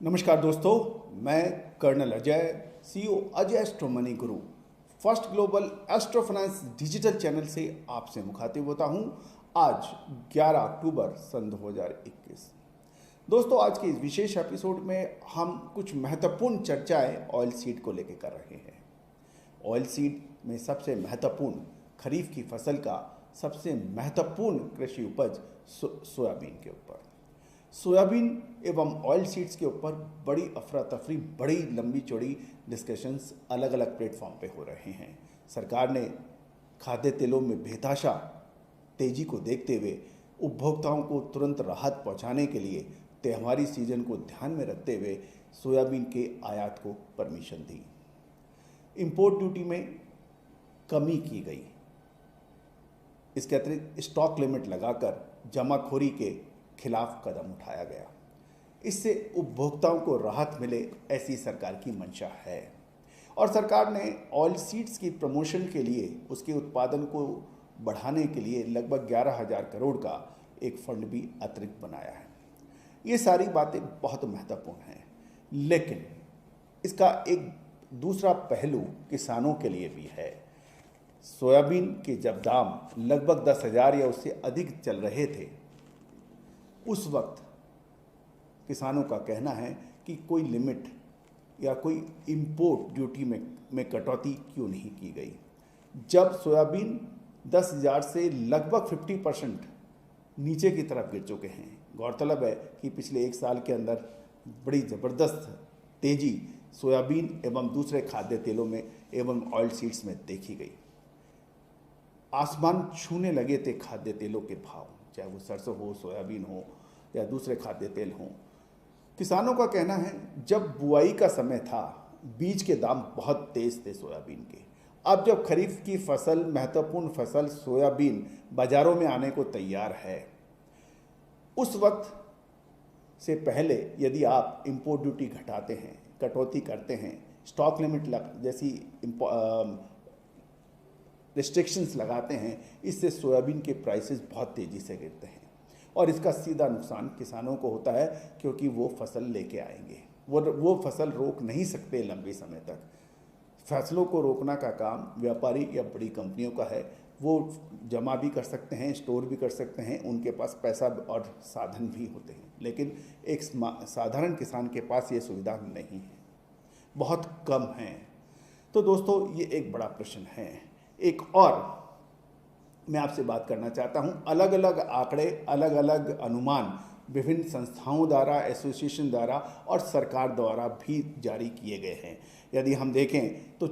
नमस्कार दोस्तों, मैं colonel Ajay, CEO Ajay astro money guru, first global astro finance digital channel से आपसे मुखातिब होता हूं। आज 11 अक्टूबर सन 2021। दोस्तों, आज के इस विशेष एपिसोड में हम कुछ महत्वपूर्ण चर्चाएं ऑयल सीड को लेकर कर रहे हैं। ऑयल सीड में सबसे महत्वपूर्ण खरीफ की फसल का सबसे महत्वपूर्ण कृषि उपज सोयाबीन के ऊपर, सोयाबीन एवं ऑयल सीड्स के ऊपर बड़ी अफरा तफरी, बड़ी लंबी चौड़ी डिस्कशंस अलग अलग प्लेटफॉर्म पे हो रहे हैं। सरकार ने खाद्य तेलों में बेतहाशा तेजी को देखते हुए उपभोक्ताओं को तुरंत राहत पहुंचाने के लिए त्योहारी सीजन को ध्यान में रखते हुए सोयाबीन के आयात को परमिशन दी। इंपोर्ट ड्यूटी में कमी की गई। इसके अतिरिक्त स्टॉक लिमिट लगाकर जमाखोरी के खिलाफ कदम उठाया गया। इससे उपभोक्ताओं को राहत मिले, ऐसी सरकार की मंशा है। और सरकार ने ऑयल सीड्स की प्रमोशन के लिए, उसके उत्पादन को बढ़ाने के लिए लगभग 11,000 करोड़ का एक फंड भी अतिरिक्त बनाया है। ये सारी बातें बहुत महत्वपूर्ण हैं, लेकिन इसका एक दूसरा पहलू किसानों के लिए भी है। सोयाबीन के जब दाम लगभग 10,000 या उससे अधिक चल रहे थे, उस वक्त किसानों का कहना है कि कोई लिमिट या कोई इंपोर्ट ड्यूटी में कटौती क्यों नहीं की गई, जब सोयाबीन 10,000 से लगभग 50% नीचे की तरफ गिर चुके हैं। गौरतलब है कि पिछले एक साल के अंदर बड़ी ज़बरदस्त तेजी सोयाबीन एवं दूसरे खाद्य तेलों में एवं ऑयल सीड्स में देखी गई। आसमान छूने लगे थे खाद्य तेलों के भाव, चाहे वो सरसों हो, सोयाबीन हो या दूसरे खाद्य तेल हों। किसानों का कहना है जब बुआई का समय था, बीज के दाम बहुत तेज थे सोयाबीन के। अब जब खरीफ की फसल, महत्वपूर्ण फसल सोयाबीन बाजारों में आने को तैयार है, उस वक्त से पहले यदि आप इंपोर्ट ड्यूटी घटाते हैं, कटौती करते हैं, स्टॉक लिमिट जैसी रिस्ट्रिक्शंस लगाते हैं, इससे सोयाबीन के प्राइसेस बहुत तेज़ी से गिरते हैं और इसका सीधा नुकसान किसानों को होता है, क्योंकि वो फसल लेके आएंगे, वो फसल रोक नहीं सकते लंबे समय तक। फसलों को रोकना का काम व्यापारी या बड़ी कंपनियों का है। वो जमा भी कर सकते हैं, स्टोर भी कर सकते हैं, उनके पास पैसा और साधन भी होते हैं, लेकिन एक साधारण किसान के पास ये सुविधा नहीं है, बहुत कम है। तो दोस्तों, ये एक बड़ा प्रश्न है। एक और मैं आपसे बात करना चाहता हूं, अलग अलग आंकड़े, अलग अलग अनुमान विभिन्न संस्थाओं द्वारा, एसोसिएशन द्वारा और सरकार द्वारा भी जारी किए गए हैं। यदि हम देखें तो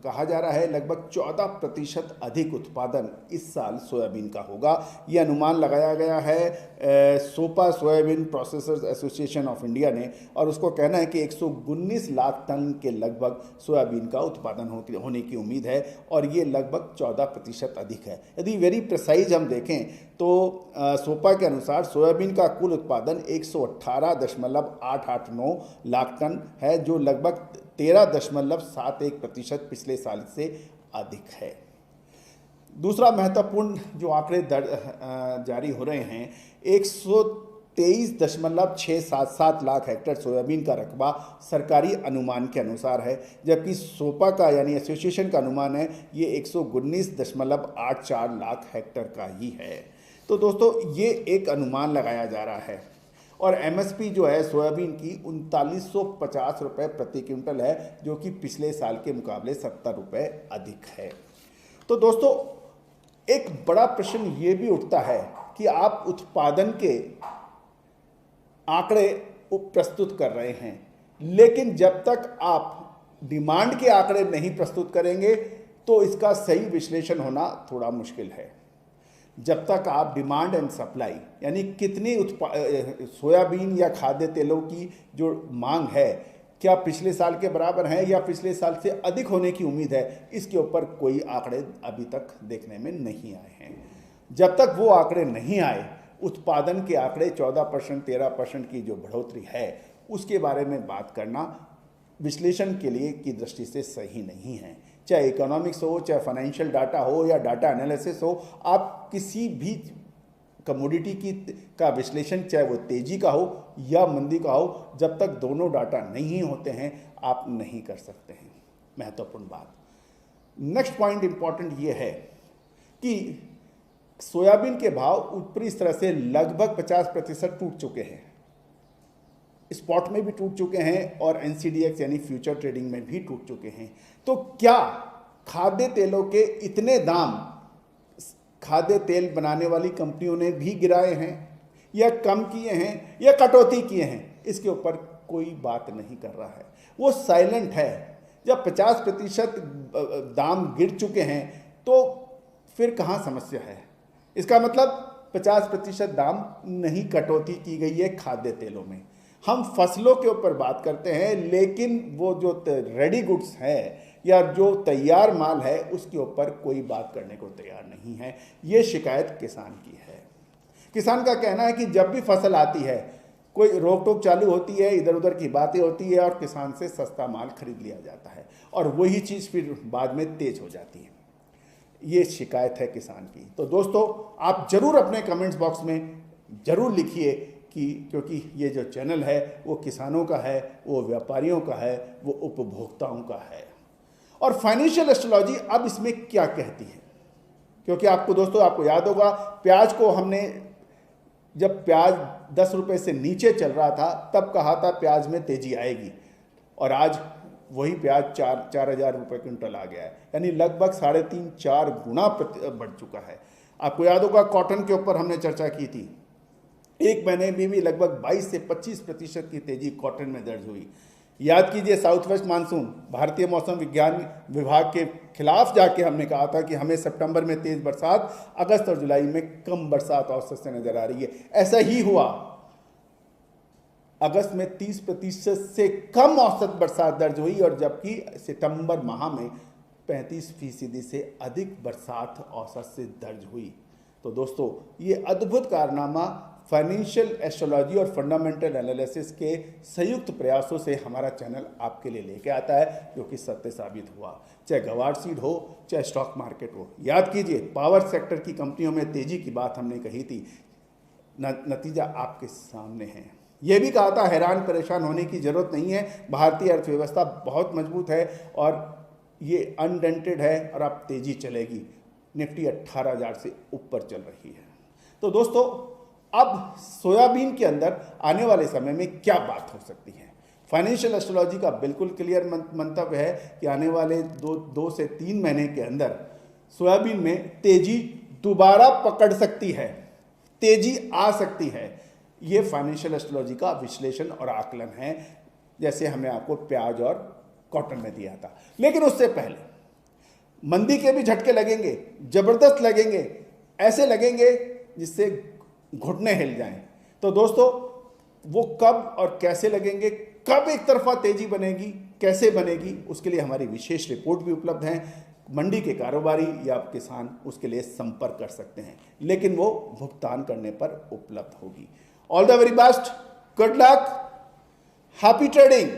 कहा जा रहा है लगभग 14% अधिक उत्पादन इस साल सोयाबीन का होगा। ये अनुमान लगाया गया है SOPA soybean processors association of India ने, और उसको कहना है कि 119 लाख टन के लगभग सोयाबीन का उत्पादन होने की उम्मीद है, और ये लगभग 14% अधिक है। यदि वेरी प्रिसाइज हम देखें तो सोपा के अनुसार सोयाबीन का कुल उत्पादन 118.889 लाख टन है, जो लगभग 13.71% पिछले साल से अधिक है। दूसरा महत्वपूर्ण जो आंकड़े जारी हो रहे हैं, 123.677 लाख हेक्टेयर सोयाबीन का रकबा सरकारी अनुमान के अनुसार है, जबकि सोपा का यानी एसोसिएशन का अनुमान है ये 119.84 लाख हेक्टेयर का ही है। तो दोस्तों, ये एक अनुमान लगाया जा रहा है, और एमएसपी जो है सोयाबीन की 3950 रुपये प्रति क्विंटल है, जो कि पिछले साल के मुकाबले 70 रुपये अधिक है। तो दोस्तों, एक बड़ा प्रश्न ये भी उठता है कि आप उत्पादन के आंकड़े प्रस्तुत कर रहे हैं, लेकिन जब तक आप डिमांड के आंकड़े नहीं प्रस्तुत करेंगे तो इसका सही विश्लेषण होना थोड़ा मुश्किल है। जब तक आप डिमांड एंड सप्लाई, यानी कितनी सोयाबीन या खाद्य तेलों की जो मांग है, क्या पिछले साल के बराबर है या पिछले साल से अधिक होने की उम्मीद है, इसके ऊपर कोई आंकड़े अभी तक देखने में नहीं आए हैं। जब तक वो आंकड़े नहीं आए, उत्पादन के आंकड़े 14%, 13% की जो बढ़ोतरी है, उसके बारे में बात करना विश्लेषण के लिए की दृष्टि से सही नहीं है। चाहे इकोनॉमिक्स हो, चाहे फाइनेंशियल डाटा हो या डाटा एनालिसिस हो, आप किसी भी कमोडिटी की का विश्लेषण, चाहे वो तेजी का हो या मंदी का हो, जब तक दोनों डाटा नहीं होते हैं आप नहीं कर सकते हैं। महत्वपूर्ण बात। नेक्स्ट पॉइंट इंपॉर्टेंट ये है कि सोयाबीन के भाव ऊपरी स्तर से लगभग 50% टूट चुके हैं, स्पॉट में भी टूट चुके हैं और एनसीडीएक्स यानी फ्यूचर ट्रेडिंग में भी टूट चुके हैं। तो क्या खाद्य तेलों के इतने दाम खाद्य तेल बनाने वाली कंपनियों ने भी गिराए हैं या कम किए हैं या कटौती किए हैं, इसके ऊपर कोई बात नहीं कर रहा है, वो साइलेंट है। जब 50% दाम गिर चुके हैं तो फिर कहाँ समस्या है? इसका मतलब 50% दाम नहीं कटौती की गई है खाद्य तेलों में। हम फसलों के ऊपर बात करते हैं, लेकिन वो जो रेडी गुड्स है या जो तैयार माल है उसके ऊपर कोई बात करने को तैयार नहीं है। ये शिकायत किसान की है। किसान का कहना है कि जब भी फसल आती है कोई रोक टोक चालू होती है, इधर उधर की बातें होती है और किसान से सस्ता माल खरीद लिया जाता है और वही चीज़ फिर बाद में तेज हो जाती है। ये शिकायत है किसान की। तो दोस्तों आप जरूर अपने कमेंट्स बॉक्स में जरूर लिखिए कि क्योंकि ये जो चैनल है वो किसानों का है, वो व्यापारियों का है, वो उपभोक्ताओं का है। और फाइनेंशियल एस्ट्रोलॉजी अब इसमें क्या कहती है? क्योंकि आपको दोस्तों आपको याद होगा प्याज को हमने जब प्याज 10 रुपये से नीचे चल रहा था तब कहा था प्याज में तेजी आएगी, और आज वही प्याज 4,000 रुपये क्विंटल आ गया है, यानी लगभग 3.5-4 गुना बढ़ चुका है। आपको याद होगा कॉटन के ऊपर हमने चर्चा की थी, एक महीने में भी लगभग 22 से 25% की तेजी कॉटन में दर्ज हुई। याद कीजिए साउथ वेस्ट मानसून, भारतीय मौसम विज्ञान विभाग के खिलाफ जाके हमने कहा था कि हमें सितंबर में तेज बरसात, अगस्त और जुलाई में कम बरसात औसत से नजर आ रही है। ऐसा ही हुआ, अगस्त में 30% से कम औसत बरसात दर्ज हुई और जबकि सितंबर माह में 35% से अधिक बरसात औसत से दर्ज हुई। तो दोस्तों ये अद्भुत कारनामा फाइनेंशियल एस्ट्रोलॉजी और फंडामेंटल एनालिसिस के संयुक्त प्रयासों से हमारा चैनल आपके लिए लेके आता है, जो कि सत्य साबित हुआ। चाहे गवार सीड हो, चाहे स्टॉक मार्केट हो। याद कीजिए पावर सेक्टर की कंपनियों में तेजी की बात हमने कही थी, नतीजा आपके सामने है। यह भी कहा था हैरान परेशान होने की जरूरत नहीं है, भारतीय अर्थव्यवस्था बहुत मजबूत है और ये अनडेंटेड है और अब तेजी चलेगी। निफ्टी 18,000 से ऊपर चल रही है। तो दोस्तों अब सोयाबीन के अंदर आने वाले समय में क्या बात हो सकती है? फाइनेंशियल एस्ट्रोलॉजी का बिल्कुल क्लियर मंतव्य है कि आने वाले 2 से 3 महीने के अंदर सोयाबीन में तेजी दोबारा पकड़ सकती है, तेजी आ सकती है। ये फाइनेंशियल एस्ट्रोलॉजी का विश्लेषण और आकलन है, जैसे हमने आपको प्याज और कॉटन में दिया था। लेकिन उससे पहले मंदी के भी झटके लगेंगे, जबरदस्त लगेंगे, ऐसे लगेंगे जिससे घुटने हिल जाएं। तो दोस्तों वो कब और कैसे लगेंगे, कब एक तरफा तेजी बनेगी, कैसे बनेगी, उसके लिए हमारी विशेष रिपोर्ट भी उपलब्ध है। मंडी के कारोबारी या किसान उसके लिए संपर्क कर सकते हैं, लेकिन वो भुगतान करने पर उपलब्ध होगी। All the very best, good luck, happy trading.